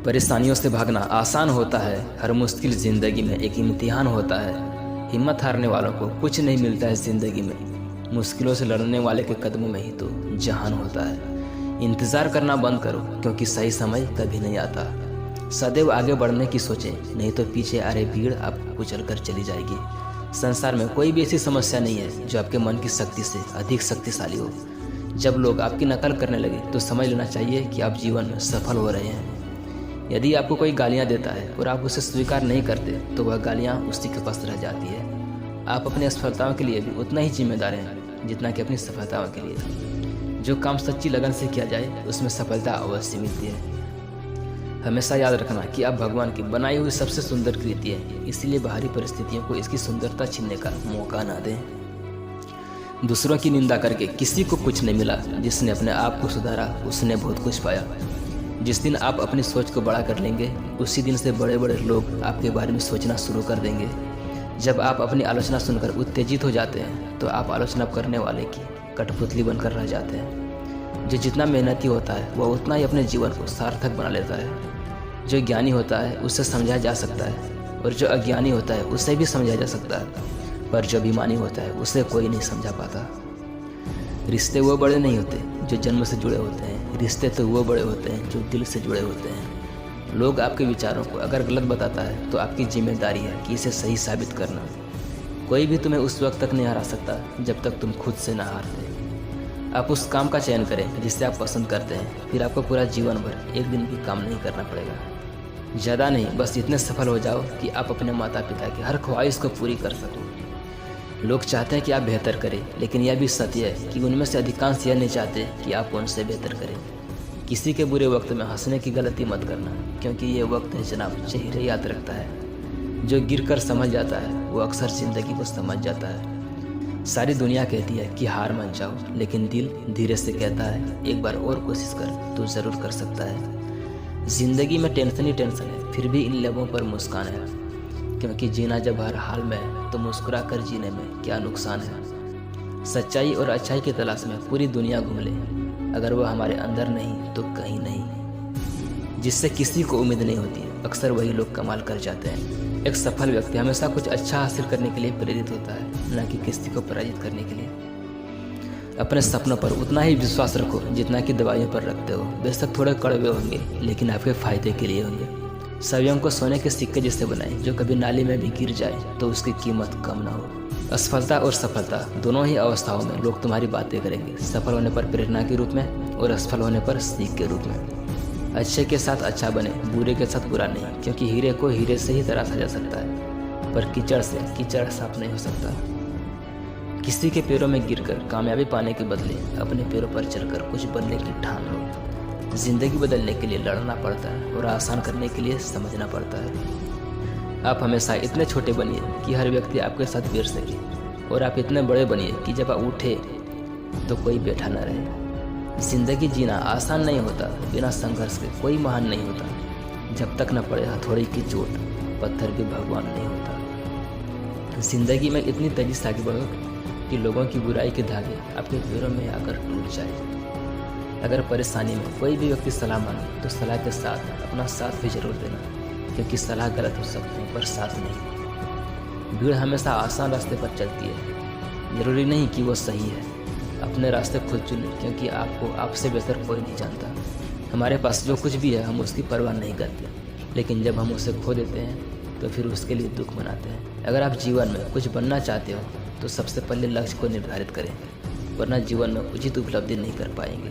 परेशानियों से भागना आसान होता है, हर मुश्किल ज़िंदगी में एक इम्तिहान होता है। हिम्मत हारने वालों को कुछ नहीं मिलता है ज़िंदगी में, मुश्किलों से लड़ने वाले के कदमों में ही तो जहान होता है। इंतज़ार करना बंद करो क्योंकि सही समय कभी नहीं आता। सदैव आगे बढ़ने की सोचें, नहीं तो पीछे आ रही भीड़ आपको कुचल कर चली जाएगी। संसार में कोई भी ऐसी समस्या नहीं है जो आपके मन की शक्ति से अधिक शक्तिशाली हो। जब लोग आपकी नकल करने लगे तो समझ लेना चाहिए कि आप जीवन में सफल हो रहे हैं। यदि आपको कोई गालियां देता है और आप उसे स्वीकार नहीं करते तो वह गालियां उसी के पास रह जाती है। आप अपनी असफलताओं के लिए भी उतना ही जिम्मेदार हैं जितना कि अपनी सफलताओं के लिए। जो काम सच्ची लगन से किया जाए उसमें सफलता अवश्य मिलती है। हमेशा याद रखना कि आप भगवान की बनाई हुई सबसे सुंदर कृति है, इसलिए बाहरी परिस्थितियों को इसकी सुंदरता छीनने का मौका ना दें। दूसरों की निंदा करके किसी को कुछ नहीं मिला, जिसने अपने आप को सुधारा उसने बहुत कुछ पाया। जिस दिन आप अपनी सोच को बड़ा कर लेंगे उसी दिन से बड़े बड़े लोग आपके बारे में सोचना शुरू कर देंगे। जब आप अपनी आलोचना सुनकर उत्तेजित हो जाते हैं तो आप आलोचना करने वाले की कठपुतली बनकर रह जाते हैं। जो जितना मेहनती होता है वह उतना ही अपने जीवन को सार्थक बना लेता है। जो ज्ञानी होता है उसे समझाया जा सकता है और जो अज्ञानी होता है उसे भी समझाया जा सकता है, पर जो अभिमानी होता है उसे कोई नहीं समझा पाता। रिश्ते वो बड़े नहीं होते जो जन्म से जुड़े होते हैं, रिश्ते तो वो बड़े होते हैं जो दिल से जुड़े होते हैं। लोग आपके विचारों को अगर गलत बताता है तो आपकी जिम्मेदारी है कि इसे सही साबित करना। कोई भी तुम्हें उस वक्त तक नहीं हरा सकता जब तक तुम खुद से ना हारते। आप उस काम का चयन करें जिससे आप पसंद करते हैं, फिर आपको पूरा जीवन भर एक दिन भी काम नहीं करना पड़ेगा। ज़्यादा नहीं, बस इतने सफल हो जाओ कि आप अपने माता पिता की हर ख्वाहिश को पूरी कर सको। लोग चाहते हैं कि आप बेहतर करें, लेकिन यह भी सत्य है कि उनमें से अधिकांश यह नहीं चाहते कि आप उनसे बेहतर करें। किसी के बुरे वक्त में हंसने की गलती मत करना, क्योंकि ये वक्त है जनाब चेहरे याद रखता है। जो गिर कर समझ जाता है वो अक्सर ज़िंदगी को समझ जाता है। सारी दुनिया कहती है कि हार मान जाओ, लेकिन दिल धीरे से कहता है एक बार और कोशिश कर, तो ज़रूर कर सकता है। ज़िंदगी में टेंशन ही टेंशन है, फिर भी इन लबों पर मुस्कान है, क्योंकि जीना जब हर हाल में है तो मुस्कुरा कर जीने में क्या नुकसान है। सच्चाई और अच्छाई की तलाश में पूरी दुनिया घूम ले, अगर वह हमारे अंदर नहीं तो कहीं नहीं। जिससे किसी को उम्मीद नहीं होती अक्सर वही लोग कमाल कर जाते हैं। एक सफल व्यक्ति हमेशा कुछ अच्छा हासिल करने के लिए प्रेरित होता है, न कि किसी को पराजित करने के लिए। अपने सपनों पर उतना ही विश्वास रखो जितना कि दवाइयों पर रखते हो। बेशक थोड़े कड़वे होंगे लेकिन आपके फायदे के लिए होंगे। सवियों को सोने के सिक्के जैसे बनाएं, जो कभी नाली में भी गिर जाए तो उसकी कीमत कम ना हो। असफलता और सफलता दोनों ही अवस्थाओं में लोग तुम्हारी बातें करेंगे, सफल होने पर प्रेरणा के रूप में और असफल होने पर सीख के रूप में। अच्छे के साथ अच्छा बने, बुरे के साथ बुरा नहीं, क्योंकि हीरे को हीरे से ही तराशा जा सकता है, पर कीचड़ से कीचड़ साफ नहीं हो सकता। किसी के पैरों में गिरकर कामयाबी पाने के बदले अपने पैरों पर चलकर कुछ बनने की ठान लो। जिंदगी बदलने के लिए लड़ना पड़ता है और आसान करने के लिए समझना पड़ता है। आप हमेशा इतने छोटे बनिए कि हर व्यक्ति आपके साथ बैठ सके, और आप इतने बड़े बनिए कि जब आप उठे तो कोई बैठा न रहे। जिंदगी जीना आसान नहीं होता, बिना संघर्ष के कोई महान नहीं होता। जब तक न पड़े हथौड़ी की चोट, पत्थर भी भगवान नहीं होता। जिंदगी में इतनी तेजी से आगे बढ़ो कि लोगों की बुराई के धागे आपके पैरों में आकर टूट जाए। अगर परेशानी में कोई भी व्यक्ति सलाह मांगे तो सलाह के साथ अपना साथ भी जरूर देना, क्योंकि सलाह गलत हो सकती है पर साथ नहीं। भीड़ हमेशा आसान रास्ते पर चलती है, जरूरी नहीं कि वो सही है। अपने रास्ते खुद चुनें, क्योंकि आपको आपसे बेहतर कोई नहीं जानता। हमारे पास जो कुछ भी है हम उसकी परवाह नहीं करते, लेकिन जब हम उसे खो देते हैं तो फिर उसके लिए दुख मनाते हैं। अगर आप जीवन में कुछ बनना चाहते हो तो सबसे पहले लक्ष्य को निर्धारित करें, वरना जीवन में उचित उपलब्धि नहीं कर पाएंगे।